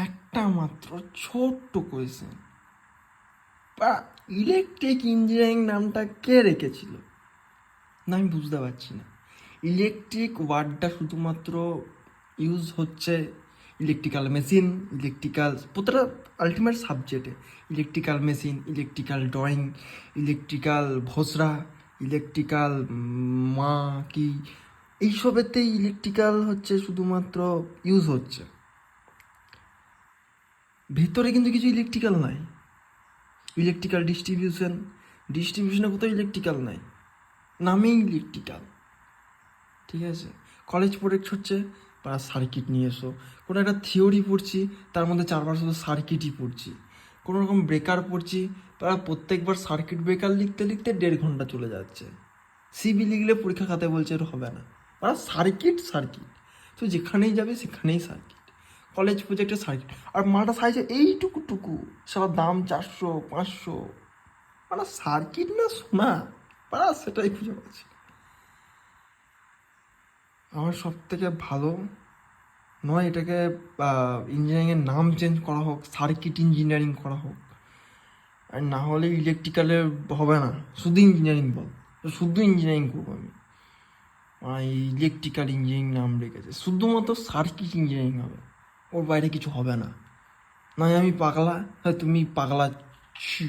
একটা মাত্র ছোট্ট কোয়েশ্চেন, বা ইলেকট্রিক ইঞ্জিনিয়ারিং নামটা কে রেখেছিল না আমি বুঝতে পারছি না। ইলেকট্রিক ওয়ার্ডটা শুধুমাত্র ইউজ হচ্ছে ইলেকট্রিক্যাল মেশিন, ইলেকট্রিক্যাল প্রতিটা আলটিমেট সাবজেক্টে, electrical machine, electrical drawing, electrical ভোসরা, ইলেকট্রিক্যাল মা কি, এইসবেতেই ইলেকট্রিক্যাল হচ্ছে শুধুমাত্র ইউজ হচ্ছে। ভেতরে কিন্তু কিছু ইলেকট্রিক্যাল নাই। ইলেকট্রিক্যাল ডিস্ট্রিবিউশনে কোথাও ইলেকট্রিক্যাল নাই, নামেই ইলেকট্রিক্যাল। ঠিক আছে, কলেজ প্রোজেক্ট হচ্ছে বা সার্কিট নিয়ে এসো, কোনো একটা থিওরি পড়ছি তার মধ্যে 4 বার শুধু সার্কিটই পড়ছি, কোনো রকম ব্রেকার পড়ছি তারা প্রত্যেকবার সার্কিট ব্রেকার লিখতে লিখতে 1.5 ঘন্টা চলে যাচ্ছে। সিবি লিখলে পরীক্ষা খাতে বলছে এটা হবে না, ওরা সার্কিট সার্কিট, তো যেখানেই যাবে সেখানেই সার্কিট, কলেজ প্রোজেক্টে সার্কিট, আর মাটা সাইজে এইটুকু টুকু, সবার দাম 400-500, মানে সার্কিট না শোনা, পারা সেটাই খুঁজে পাচ্ছি। আমার সব থেকে ভালো নয় এটাকে ইঞ্জিনিয়ারিংয়ের নাম চেঞ্জ করা হোক, সার্কিট ইঞ্জিনিয়ারিং করা হোক, আর না হলে ইলেকট্রিক্যালে হবে না, শুধু ইঞ্জিনিয়ারিং বল, শুধু ইঞ্জিনিয়ারিং করবো আমি। ইলেকট্রিক্যাল ইঞ্জিনিয়ারিং নাম রেখেছে, শুধুমাত্র সার্কিট ইঞ্জিনিয়ারিং হবে, ওর বাইরে কিছু হবে না। নয় আমি পাগলা, হ্যাঁ তুমি পাগলা ছি।